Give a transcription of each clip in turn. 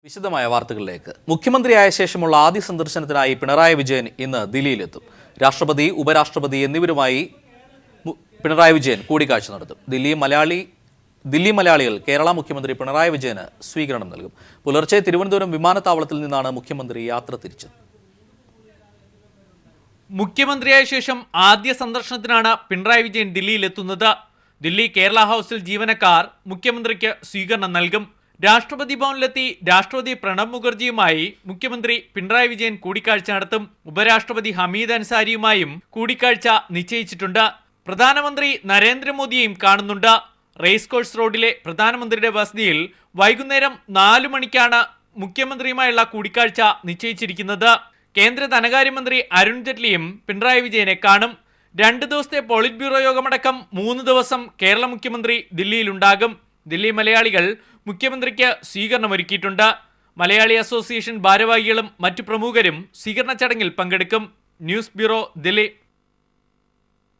വിശദമായ വാർത്തകളിലേക്ക്. മുഖ്യമന്ത്രിയായ ശേഷമുള്ള ആദ്യ സന്ദർശനത്തിനായി പിണറായി വിജയൻ ഇന്ന് ദില്ലിയിലെത്തും. രാഷ്ട്രപതി, ഉപരാഷ്ട്രപതി എന്നിവരുമായി പിണറായി വിജയൻ കൂടിക്കാഴ്ച നടത്തും. ദില്ലി മലയാളികൾ കേരള മുഖ്യമന്ത്രി പിണറായി വിജയന് സ്വീകരണം നൽകും. പുലർച്ചെ തിരുവനന്തപുരം വിമാനത്താവളത്തിൽ നിന്നാണ് മുഖ്യമന്ത്രി യാത്ര തിരിച്ചത്. മുഖ്യമന്ത്രിയായ ശേഷം ആദ്യ സന്ദർശനത്തിനാണ് പിണറായി വിജയൻ ദില്ലിയിലെത്തുന്നത്. ദില്ലി കേരള ഹൗസിൽ ജീവനക്കാർ മുഖ്യമന്ത്രിക്ക് സ്വീകരണം നൽകും. രാഷ്ട്രപതി ഭവനിലെത്തി രാഷ്ട്രപതി പ്രണബ് മുഖർജിയുമായി മുഖ്യമന്ത്രി പിണറായി വിജയൻ കൂടിക്കാഴ്ച നടത്തും. ഉപരാഷ്ട്രപതി ഹമീദ് അൻസാരിയുമായും കൂടിക്കാഴ്ച നിശ്ചയിച്ചിട്ടുണ്ട്. പ്രധാനമന്ത്രി നരേന്ദ്രമോദിയെയും കാണുന്നുണ്ട്. റേസ് കോഴ്സ് റോഡിലെ പ്രധാനമന്ത്രിയുടെ വസതിയിൽ വൈകുന്നേരം 4 മണിക്കാണ് മുഖ്യമന്ത്രിയുമായുള്ള കൂടിക്കാഴ്ച നിശ്ചയിച്ചിരിക്കുന്നത്. കേന്ദ്ര ധനകാര്യമന്ത്രി അരുൺ ജെയ്റ്റ്ലിയും പിണറായി വിജയനെ കാണും. 2 ദിവസത്തെ പോളിറ്റ് ബ്യൂറോ യോഗമടക്കം 3 ദിവസം കേരള മുഖ്യമന്ത്രി ദില്ലിയിലുണ്ടാകും. ദില്ലി മലയാളികൾ മുഖ്യമന്ത്രിക്ക് സ്വീകരണമൊരുക്കിയിട്ടുണ്ട്. മലയാളി അസോസിയേഷൻ ഭാരവാഹികളും മറ്റു പ്രമുഖരും സ്വീകരണ ചടങ്ങിൽ പങ്കെടുക്കും. News bureau, Delhi.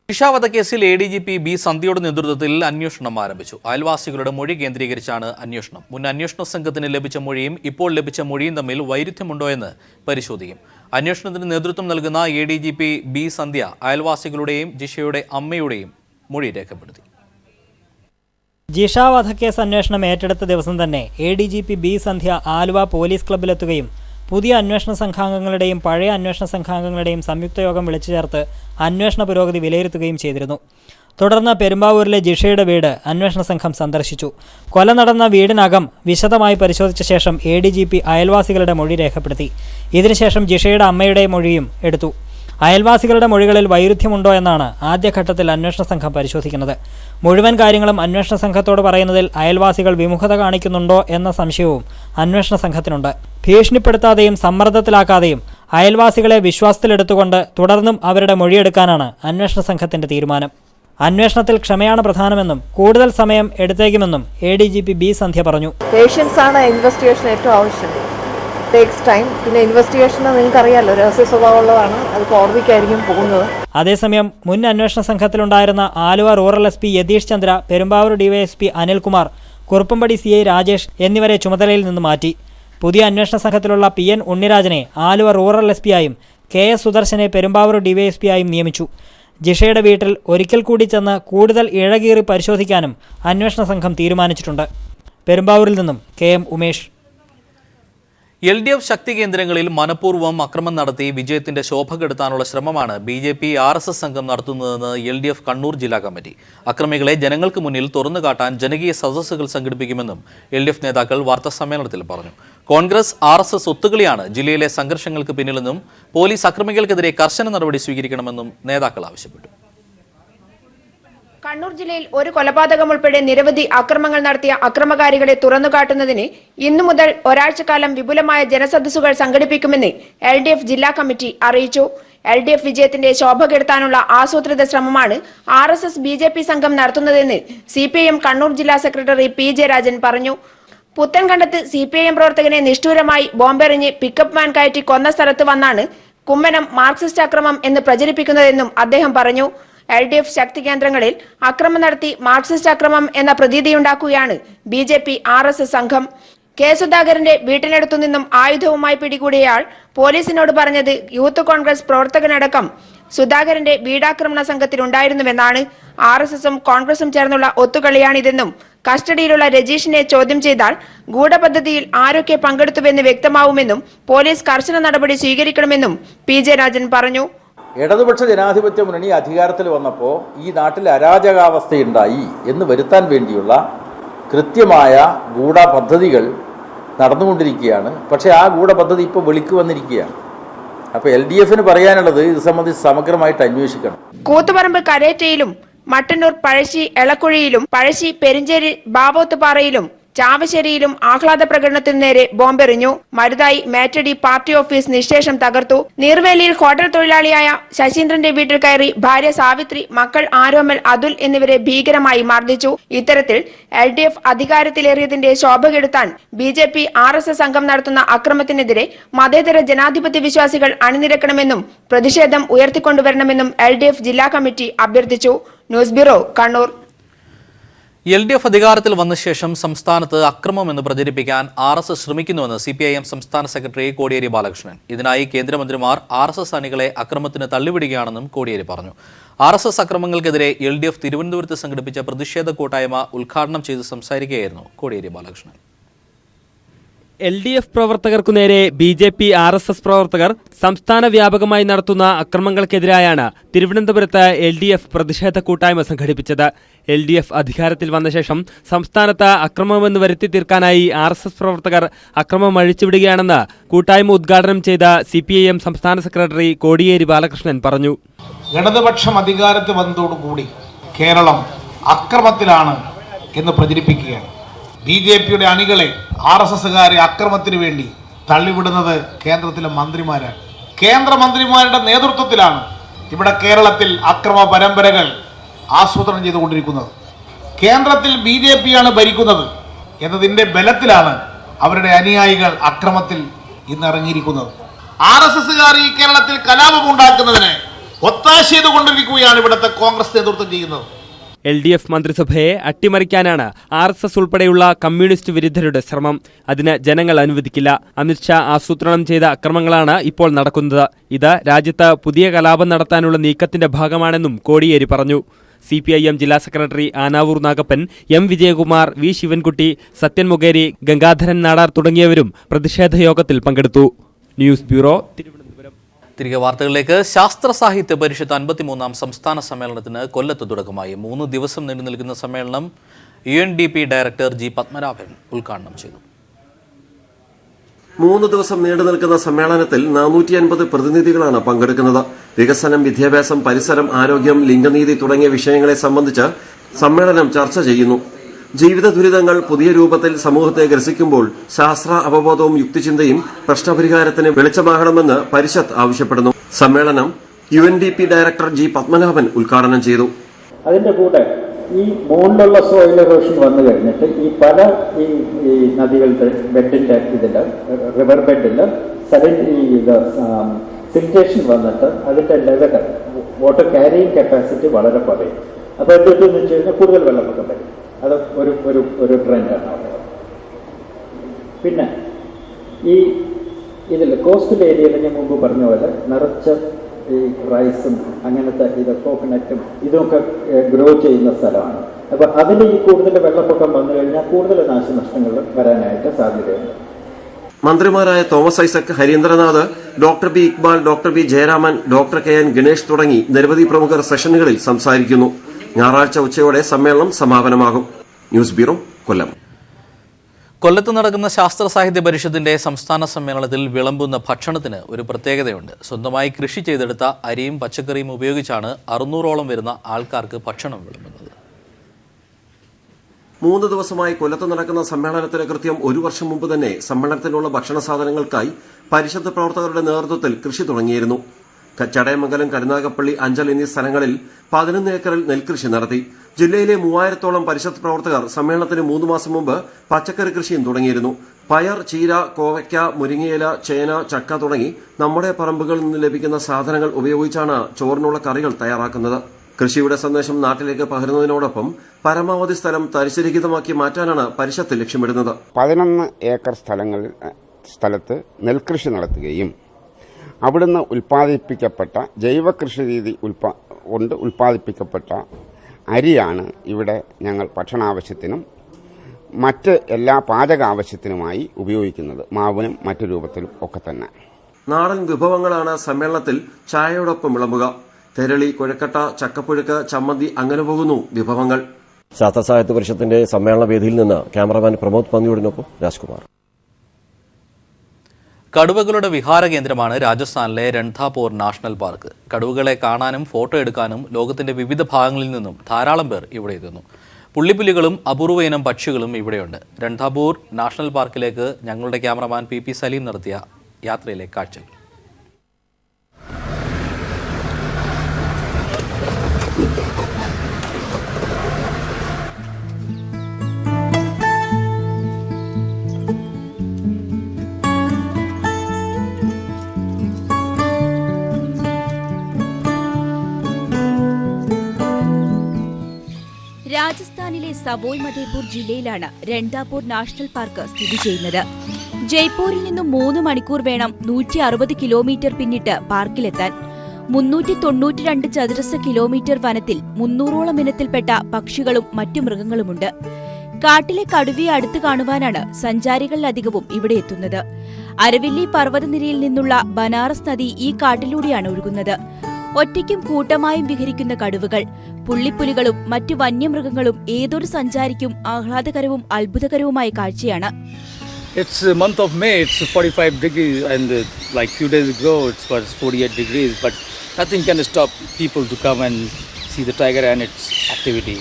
ജിഷ വധക്കേസിൽ ADGP B സന്ധ്യയുടെ നേതൃത്വത്തിൽ അന്വേഷണം ആരംഭിച്ചു. അയൽവാസികളുടെ മൊഴി കേന്ദ്രീകരിച്ചാണ് അന്വേഷണം. മുൻ അന്വേഷണ സംഘത്തിന് ലഭിച്ച മൊഴിയും ഇപ്പോൾ ലഭിച്ച മൊഴിയും തമ്മിൽ വൈരുദ്ധ്യമുണ്ടോ എന്ന് പരിശോധിക്കും. അന്വേഷണത്തിന് നേതൃത്വം നൽകുന്ന ADGP B സന്ധ്യ അയൽവാസികളുടെയും ജിഷയുടെ അമ്മയുടെയും മൊഴി രേഖപ്പെടുത്തി. ജിഷ വധക്കേസ് അന്വേഷണം ഏറ്റെടുത്ത ദിവസം തന്നെ ADGP B സന്ധ്യ ആലുവ പോലീസ് ക്ലബ്ബിലെത്തുകയും പുതിയ അന്വേഷണ സംഘാംഗങ്ങളുടെയും പഴയ അന്വേഷണ സംഘാംഗങ്ങളുടെയും സംയുക്ത യോഗം വിളിച്ചു ചേർത്ത് അന്വേഷണ പുരോഗതി വിലയിരുത്തുകയും ചെയ്തിരുന്നു. തുടർന്ന് പെരുമ്പാവൂരിലെ ജിഷയുടെ വീട് അന്വേഷണ സംഘം സന്ദർശിച്ചു. കൊല നടന്ന വീടിനകം വിശദമായി പരിശോധിച്ച ശേഷം ADGP അയൽവാസികളുടെ മൊഴി രേഖപ്പെടുത്തി. ഇതിനുശേഷം ജിഷയുടെ അമ്മയുടെ മൊഴിയും എടുത്തു. അയൽവാസികളുടെ മൊഴികളിൽ വൈരുദ്ധ്യമുണ്ടോ എന്നാണ് ആദ്യഘട്ടത്തിൽ അന്വേഷണ സംഘം പരിശോധിക്കുന്നത്. മുഴുവൻ കാര്യങ്ങളും അന്വേഷണ സംഘത്തോട് പറയുന്നതിൽ അയൽവാസികൾ വിമുഖത കാണിക്കുന്നുണ്ടോ എന്ന സംശയവും അന്വേഷണ സംഘത്തിനുണ്ട്. ഭീഷണിപ്പെടുത്താതെയും സമ്മർദ്ദത്തിലാക്കാതെയും അയൽവാസികളെ വിശ്വാസത്തിലെടുത്തുകൊണ്ട് തുടർന്നും അവരുടെ മൊഴിയെടുക്കാനാണ് അന്വേഷണ സംഘത്തിന്റെ തീരുമാനം. അന്വേഷണത്തിൽ ക്ഷമയാണ് പ്രധാനമെന്നും കൂടുതൽ സമയം എടുത്തേക്കുമെന്നും ADGP B സന്ധ്യ പറഞ്ഞു. പേഷ്യൻസ് ആണ് ഇൻവെസ്റ്റിഗേഷൻ ഏറ്റവും ആവശ്യം. Takes time. പിന്നെ ഇൻവെസ്റ്റിഗേഷൻ നിങ്ങൾക്കറിയാമല്ലോ, രഹസ്യ സ്വഭാവമുള്ളതാണ്. അത് കോടതിക്കായിരിക്കും പോകുന്നത്. അതേസമയം മുൻ അന്വേഷണ സംഘത്തിലുണ്ടായിരുന്ന Aluva rural SP Yatheesh Chandra, Perumbavoor DYSP Anilkumar, Kuruppampady CI Rajesh എന്നിവരെ ചുമതലയിൽ നിന്ന് മാറ്റി. പുതിയ അന്വേഷണ സംഘത്തിലുള്ള PN ഉണ്ണിരാജനെ ആലുവ റൂറൽ SP ആയും KS സുദർശനെ പെരുമ്പാവൂർ DYSP ആയും നിയമിച്ചു. ജിഷയുടെ വീട്ടിൽ ഒരിക്കൽ കൂടി ചെന്ന് കൂടുതൽ ഇഴകീറി പരിശോധിക്കാനും അന്വേഷണ സംഘം തീരുമാനിച്ചിട്ടുണ്ട്. പെരുമ്പാവൂരിൽ നിന്നും KM ഉമേഷ്. LDF ശക്തി കേന്ദ്രങ്ങളിൽ മനഃപൂർവ്വം അക്രമം നടത്തി വിജയത്തിന്റെ ശോഭ കെടുത്താനുള്ള ശ്രമമാണ് BJP RSS സംഘം നടത്തുന്നതെന്ന് LDF കണ്ണൂർ ജില്ലാ കമ്മിറ്റി. അക്രമികളെ ജനങ്ങൾക്ക് മുന്നിൽ തുറന്നുകാട്ടാൻ ജനകീയ സദസ്സുകൾ സംഘടിപ്പിക്കുമെന്നും LDF നേതാക്കൾ വാർത്താസമ്മേളനത്തിൽ പറഞ്ഞു. കോൺഗ്രസ് RSS ഒത്തുകളിയാണ് ജില്ലയിലെ സംഘർഷങ്ങൾക്ക് പിന്നിലെന്നും പോലീസ് അക്രമികൾക്കെതിരെ കർശന നടപടി സ്വീകരിക്കണമെന്നും നേതാക്കൾ ആവശ്യപ്പെട്ടു. കണ്ണൂർ ജില്ലയിൽ ഒരു കൊലപാതകം ഉൾപ്പെടെ നിരവധി അക്രമങ്ങൾ നടത്തിയ അക്രമകാരികളെ തുറന്നുകാട്ടുന്നതിന് ഇന്നു മുതൽ ഒരാഴ്ചക്കാലം വിപുലമായ ജനസദസ്സുകൾ സംഘടിപ്പിക്കുമെന്ന് LDF ജില്ലാ കമ്മിറ്റി അറിയിച്ചു. LDF വിജയത്തിന്റെ ശോഭ കെടുത്താനുള്ള ആസൂത്രിത ശ്രമമാണ് RSS BJP സംഘം നടത്തുന്നതെന്ന് CPIM കണ്ണൂർ ജില്ലാ സെക്രട്ടറി P ജയരാജൻ പറഞ്ഞു. പുത്തൻകണ്ടത്ത് CPIM പ്രവർത്തകനെ നിഷ്ഠൂരമായി ബോംബെറിഞ്ഞ് പിക്കപ്പ് വാൻ കയറ്റി കൊന്ന സ്ഥലത്ത് വന്നാണ് കുമ്മനം മാർക്സിസ്റ്റ് അക്രമം എന്ന് പ്രചരിപ്പിക്കുന്നതെന്നും അദ്ദേഹം പറഞ്ഞു. LDF ശക്തി കേന്ദ്രങ്ങളിൽ അക്രമം നടത്തി മാർക്സിസ്റ്റ് അക്രമം എന്ന പ്രതീതിയുണ്ടാക്കുകയാണ് BJP RSS സംഘം. K സുധാകരന്റെ വീട്ടിനടുത്തു നിന്നും ആയുധവുമായി പിടികൂടിയയാൾ പോലീസിനോട് പറഞ്ഞത് യൂത്ത് കോൺഗ്രസ് പ്രവർത്തകനടക്കം സുധാകരന്റെ വീടാക്രമണ സംഘത്തിലുണ്ടായിരുന്നുവെന്നാണ്. RSSും കോൺഗ്രസും ചേർന്നുള്ള ഒത്തുകളിയാണിതെന്നും കസ്റ്റഡിയിലുള്ള രജീഷിനെ ചോദ്യം ചെയ്താൽ ഗൂഢപദ്ധതിയിൽ ആരൊക്കെ പങ്കെടുത്തുവെന്ന് വ്യക്തമാവുമെന്നും പോലീസ് കർശന നടപടി സ്വീകരിക്കണമെന്നും P ജയരാജൻ പറഞ്ഞു. ഇടതുപക്ഷ ജനാധിപത്യ മുന്നണി അധികാരത്തിൽ വന്നപ്പോൾ ഈ നാട്ടിൽ അരാജകാവസ്ഥയുണ്ടായി എന്ന് വരുത്താൻ വേണ്ടിയുള്ള കൃത്യമായ ഗൂഢപദ്ധതികൾ നടന്നുകൊണ്ടിരിക്കുകയാണ്. പക്ഷേ ആ ഗൂഢപദ്ധതി ഇപ്പോൾ വെളിക്ക് വന്നിരിക്കുകയാണ്. അപ്പോൾ LDFന് പറയാനുള്ളത് ഇത് സംബന്ധിച്ച് സമഗ്രമായിട്ട് അന്വേഷിക്കണം. കൂത്തുപറമ്പ് കരേറ്റയിലും മട്ടന്നൂർ പഴശ്ശി എളക്കുഴിയിലും പഴശ്ശി പെരിഞ്ചേരി ബാവോത്തുപാറയിലും ചാവശ്ശേരിയിലും ആഹ്ലാദ പ്രകടനത്തിനു നേരെ ബോംബെറിഞ്ഞു. മരുതായി മേറ്റടി പാർട്ടി ഓഫീസ് നിശേഷം തകർത്തു. നീർവേലിയിൽ ഹോട്ടൽ തൊഴിലാളിയായ ശശീന്ദ്രന്റെ വീട്ടിൽ കയറി ഭാര്യ സാവിത്രി, മക്കൾ ആരോമൽ, അതുൽ എന്നിവരെ ഭീകരമായി മർദ്ദിച്ചു. ഇത്തരത്തിൽ LDF അധികാരത്തിലേറിയതിന്റെ ശോഭ കെടുത്താൻ BJP RSS സംഘം നടത്തുന്ന അക്രമത്തിനെതിരെ മതേതര ജനാധിപത്യ വിശ്വാസികൾ അണിനിരക്കണമെന്നും പ്രതിഷേധം ഉയർത്തിക്കൊണ്ടുവരണമെന്നും LDF ജില്ലാ കമ്മിറ്റി അഭ്യർത്ഥിച്ചു. News bureau, Kannur. LDF അധികാരത്തിൽ വന്ന ശേഷം സംസ്ഥാനത്ത് അക്രമമെന്ന് പ്രചരിപ്പിക്കാൻ RSS ശ്രമിക്കുന്നുവെന്ന് CPIM സംസ്ഥാന സെക്രട്ടറി കോടിയേരി ബാലകൃഷ്ണൻ. ഇതിനായി കേന്ദ്രമന്ത്രിമാർ RSS അണികളെ അക്രമത്തിന് തള്ളിവിടുകയാണെന്നും കോടിയേരി പറഞ്ഞു. RSS അക്രമങ്ങൾക്കെതിരെ LDF തിരുവനന്തപുരത്ത് സംഘടിപ്പിച്ച പ്രതിഷേധ കൂട്ടായ്മ ഉദ്ഘാടനം ചെയ്ത് സംസാരിക്കുകയായിരുന്നു കോടിയേരി ബാലകൃഷ്ണൻ. LDF പ്രവർത്തകർക്കു നേരെ BJP RSS പ്രവർത്തകർ സംസ്ഥാന വ്യാപകമായി നടത്തുന്ന അക്രമങ്ങൾക്കെതിരായാണ് തിരുവനന്തപുരത്ത് LDF പ്രതിഷേധ കൂട്ടായ്മ സംഘടിപ്പിച്ചത്. LDF അധികാരത്തിൽ വന്ന ശേഷം സംസ്ഥാനത്ത് അക്രമമെന്ന് വരുത്തി തീർക്കാനായി RSS പ്രവർത്തകർ അക്രമം അഴിച്ചുവിടുകയാണെന്ന് കൂട്ടായ്മ ഉദ്ഘാടനം ചെയ്ത CPIM സംസ്ഥാന സെക്രട്ടറി കോടിയേരി ബാലകൃഷ്ണൻ പറഞ്ഞു. ഇടതുപക്ഷം അധികാരത്തിൽ വന്നതോടുകൂടി കേരളം അക്രമത്തിലാണ് എന്ന് പ്രചരിപ്പിക്കുകയാണ്. BJPയുടെ അണികളെ RSSകാരെ അക്രമത്തിന് വേണ്ടി തള്ളിവിടുന്നത് കേന്ദ്രത്തിലെ മന്ത്രിമാരാണ്. കേന്ദ്രമന്ത്രിമാരുടെ നേതൃത്വത്തിലാണ് ഇവിടെ കേരളത്തിൽ അക്രമ പരമ്പരകൾ ആസൂത്രണം ചെയ്തുകൊണ്ടിരിക്കുന്നത്. കേന്ദ്രത്തിൽ BJPയാണ് ഭരിക്കുന്നത് എന്നതിൻ്റെ ബലത്തിലാണ് അവരുടെ അനുയായികൾ അക്രമത്തിൽ ഇന്ന് ഇറങ്ങിയിരിക്കുന്നത്. RSSകാർ ഈ കേരളത്തിൽ കലാപമുണ്ടാക്കുന്നതിന് ഒത്താശ ചെയ്തുകൊണ്ടിരിക്കുകയാണ് ഇവിടുത്തെ കോൺഗ്രസ് നേതൃത്വം ചെയ്യുന്നത്. LDF മന്ത്രിസഭയെ അട്ടിമറിക്കാനാണ് RSS ഉൾപ്പെടെയുള്ള കമ്മ്യൂണിസ്റ്റ് വിരുദ്ധരുടെ ശ്രമം. അതിന് ജനങ്ങൾ അനുവദിക്കില്ല. അമിത്ഷാ ആസൂത്രണം ചെയ്ത അക്രമങ്ങളാണ് ഇപ്പോൾ നടക്കുന്നത്. ഇത് രാജ്യത്ത് പുതിയ കലാപം നടത്താനുള്ള നീക്കത്തിന്റെ ഭാഗമാണെന്നും കോടിയേരി പറഞ്ഞു. CPIM ജില്ലാ secretary Anavoor Nagappan, M Vijayakumar, V Sivankutty, Sathyan Mukheri, Gangadharan Nadar തുടങ്ങിയവരും പ്രതിഷേധ യോഗത്തിൽ പങ്കെടുത്തു. News bureau, Thiruvananthapuram. തിരികെ വാർത്തകളിലേക്ക്. ശാസ്ത്ര സാഹിത്യ പരിഷത്ത് 53ാം സംസ്ഥാന സമ്മേളനത്തിന് കൊല്ലത്ത് തുടക്കമായി. 3 ദിവസം നീണ്ടു നിൽക്കുന്ന സമ്മേളനം UNDP ഡയറക്ടർ G പത്മനാഭൻ ഉദ്ഘാടനം ചെയ്തു. 3 ദിവസം നീണ്ടു നിൽക്കുന്ന സമ്മേളനത്തിൽ 450 പ്രതിനിധികളാണ് പങ്കെടുക്കുന്നത്. വികസനം, വിദ്യാഭ്യാസം, പരിസരം, ആരോഗ്യം, ലിംഗനീതി തുടങ്ങിയ വിഷയങ്ങളെ സംബന്ധിച്ച് സമ്മേളനം ചർച്ച ചെയ്യുന്നു. ജീവിത ദുരിതങ്ങൾ പുതിയ രൂപത്തിൽ സമൂഹത്തെ ഗ്രസിക്കുമ്പോൾ ശാസ്ത്ര അവബോധവും യുക്തിചിന്തയും പ്രശ്നപരിഹാരത്തിന് വെളിച്ചമാകണമെന്ന് പരിഷത്ത് ആവശ്യപ്പെടുന്നു. സമ്മേളനം UNDP ഡയറക്ടർ G പത്മനാഭൻ ഉദ്ഘാടനം ചെയ്തു. അതിന്റെ കൂടെ ഈ മുകളിലുള്ള സോയിൽ എറോഷൻ വന്നു കഴിഞ്ഞിട്ട് ഈ പല ഈ നദികളുടെ ബെഡിന്റെ ഇതില് റിവർ ബെഡില് സിൽറ്റേഷൻ വന്നിട്ട് അതിന്റെ ലെവല് വാട്ടർ ക്യാരിയിങ് കപ്പാസിറ്റി വളരെ കുറയും. അപ്പോൾ എന്തെന്ന് വെച്ച് കഴിഞ്ഞാൽ കൂടുതൽ വെള്ളപ്പൊക്കം വരും. അത് ഒരു ട്രെൻഡാണ് അവിടെ. പിന്നെ ഈ ഇതിൽ കോസ്റ്റൽ ഏരിയയിൽ ഞാൻ മുമ്പ് പറഞ്ഞ പോലെ നിറച്ച ഈ റൈസും അങ്ങനത്തെ ഇത് കോക്കനട്ടും ഇതൊക്കെ ഗ്രോ ചെയ്യുന്ന സ്ഥലമാണ്. അപ്പോൾ അതിൽ ഈ കൂടുതൽ വെള്ളപ്പൊക്കം വന്നു കഴിഞ്ഞാൽ കൂടുതൽ നാശനഷ്ടങ്ങൾ വരാനായിട്ട് സാധ്യതയുണ്ട്. മന്ത്രിമാരായ Thomas Isaac, Harindranath, doctor B Iqbal, doctor B Jayaraman, doctor KN Ganesh തുടങ്ങി നിരവധി പ്രമുഖർ സെഷനുകളിൽ സംസാരിക്കുന്നു. ഞായറാഴ്ച ഉച്ചയോടെ സമ്മേളനം സമാപനമാകും. ന്യൂസ് ബ്യൂറോ, കൊല്ലം. കൊല്ലത്ത് നടക്കുന്ന ശാസ്ത്ര സാഹിത്യ പരിഷത്തിന്റെ സംസ്ഥാന സമ്മേളനത്തിൽ വിളമ്പുന്ന ഭക്ഷണത്തിന് ഒരു പ്രത്യേകതയുണ്ട്. സ്വന്തമായി കൃഷി ചെയ്തെടുത്ത അരിയും പച്ചക്കറിയും ഉപയോഗിച്ചാണ് 600ഓളം വരുന്ന ആൾക്കാർക്ക് ഭക്ഷണം വിളമ്പുന്നത്. 3 ദിവസമായി കൊല്ലത്ത് നടക്കുന്ന സമ്മേളനത്തിന് കൃത്യം 1 വർഷം മുമ്പ് തന്നെ സമ്മേളനത്തിനുള്ള ഭക്ഷണ സാധനങ്ങൾക്കായി പരിഷത്ത് പ്രവർത്തകരുടെ നേതൃത്വത്തിൽ കൃഷി തുടങ്ങിയിരുന്നു. ചടയമംഗലം, കരുനാഗപ്പള്ളി, അഞ്ചൽ എന്നീ സ്ഥലങ്ങളിൽ 11 ഏക്കറിൽ നെൽകൃഷി നടത്തി. ജില്ലയിലെ 3000ഓളം പരിഷത്ത് പ്രവർത്തകർ സമ്മേളനത്തിന് 3 മാസം മുമ്പ് പച്ചക്കറി കൃഷിയും തുടങ്ങിയിരുന്നു. പയർ, ചീര, കോവയ്ക്ക, മുരിങ്ങയില, ചേന, ചക്ക തുടങ്ങി നമ്മുടെ പറമ്പുകളിൽ നിന്ന് ലഭിക്കുന്ന സാധനങ്ങൾ ഉപയോഗിച്ചാണ് ചോറിനുള്ള കറികൾ തയ്യാറാക്കുന്നത്. കൃഷിയുടെ സന്ദേശം നാട്ടിലേക്ക് പകരുന്നതിനോടൊപ്പം പരമാവധി സ്ഥലം തരിശുരഹിതമാക്കി മാറ്റാനാണ് പരിഷത്ത് ലക്ഷ്യമിടുന്നത്. 11 ഏക്കർ സ്ഥലത്ത് നെൽകൃഷി നടത്തുകയും അവിടുന്ന് ഉൽപ്പാദിപ്പിക്കപ്പെട്ട ജൈവ കൃഷി രീതി കൊണ്ട് ഉൽപ്പാദിപ്പിക്കപ്പെട്ട അരിയാണ് ഇവിടെ ഞങ്ങൾ ഭക്ഷണാവശ്യത്തിനും മറ്റ് എല്ലാ പാചക ആവശ്യത്തിനുമായി ഉപയോഗിക്കുന്നത്. മാവിനും മറ്റു രൂപത്തിലും ഒക്കെ തന്നെ. നാടൻ വിഭവങ്ങളാണ് സമ്മേളനത്തിൽ ചായയോടൊപ്പം വിളമ്പുക. തെരളി, കുഴക്കട്ട, ചക്കപ്പുഴുക്ക്, ചമ്മന്തി, അങ്ങനെ പോകുന്നു വിഭവങ്ങൾ. ശാസ്ത്ര സാഹിത്യ പരിഷത്തിന്റെ സമ്മേളന വേദിയിൽ നിന്ന് ക്യാമറമാൻ പ്രമോദ് പന്നിയോടിനൊപ്പം രാജ്കുമാർ. കടുവകളുടെ വിഹാര കേന്ദ്രമാണ് രാജസ്ഥാനിലെ രൺഥാപൂർ നാഷണൽ പാർക്ക്. കടുവകളെ കാണാനും ഫോട്ടോ എടുക്കാനും ലോകത്തിന്റെ വിവിധ ഭാഗങ്ങളിൽ നിന്നും ധാരാളം പേർ ഇവിടെ എത്തുന്നു. പുള്ളിപ്പുലികളും അപൂർവ ഇനം പക്ഷികളും ഇവിടെയുണ്ട്. രൺഥാപൂർ നാഷണൽ പാർക്കിലേക്ക് ഞങ്ങളുടെ ക്യാമറമാൻ PP സലീം നടത്തിയ യാത്രയിലെ കാഴ്ചകൾ. രാജസ്ഥാനിലെ സവോയ് മധേപൂർ ജില്ലയിലാണ് രൺതാപൂർ നാഷണൽ പാർക്ക് സ്ഥിതി ചെയ്യുന്നത്. ജയ്പൂരിൽ നിന്നും 3 മണിക്കൂർ വേണം 160 കിലോമീറ്റർ പിന്നിട്ട് പാർക്കിലെത്താൻ. 392 ചതുരശ്ര കിലോമീറ്റർ വനത്തിൽ 300ഓളം ഇനത്തിൽപ്പെട്ട പക്ഷികളും മറ്റു മൃഗങ്ങളുമുണ്ട്. കാട്ടിലെ കടുവയെ അടുത്ത് കാണുവാനാണ് സഞ്ചാരികളിലധികവും ഇവിടെ എത്തുന്നത്. അരവില്ലി പർവ്വതനിരയിൽ നിന്നുള്ള ബനാറസ് നദി ഈ കാട്ടിലൂടെയാണ് ഒഴുകുന്നത്. ഒറ്റയ്ക്കും കൂട്ടമായും വിഹരിക്കുന്ന കടുവകൾ, പുള്ളിപ്പുലികളും മറ്റു വന്യമൃഗങ്ങളും ഏതൊരു സഞ്ചാരിക്കും ആഹ്ലാദകരവും അത്ഭുതകരവുമായ കാഴ്ചയാണ്. It's the month of May, it's 45 degrees and like few days ago it was 48 degrees, but nothing can stop people to come and see the tiger and its activity.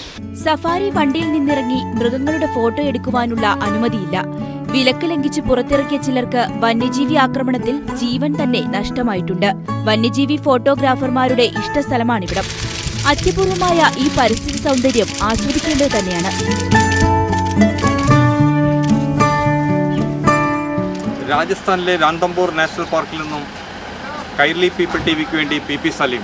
Safari വണ്ടിയിൽ നിന്നിറങ്ങി മൃഗങ്ങളുടെ ഫോട്ടോ എടുക്കുവാനുള്ള അനുമതിയില്ല. വിലക്ക് ലംഘിച്ച് പുറത്തിറക്കിയ ചിലർക്ക് വന്യജീവി ആക്രമണത്തിൽ ജീവൻ തന്നെ നഷ്ടമായിട്ടുണ്ട്. വന്യജീവി ഫോട്ടോഗ്രാഫർമാരുടെ ഇഷ്ടസ്ഥലമാണിവിടം. അത്യപൂർവമായ ഈ പരിസ്ഥിതി സൗന്ദര്യം ആസ്വദിക്കേണ്ടത് തന്നെയാണ്. രാജസ്ഥാനിലെ രാൺതംബോർ നാഷണൽ പാർക്കിൽ നിന്നും കൈർലി പീപ്പിൾ ടിവിക്ക് വേണ്ടി പി സലീം.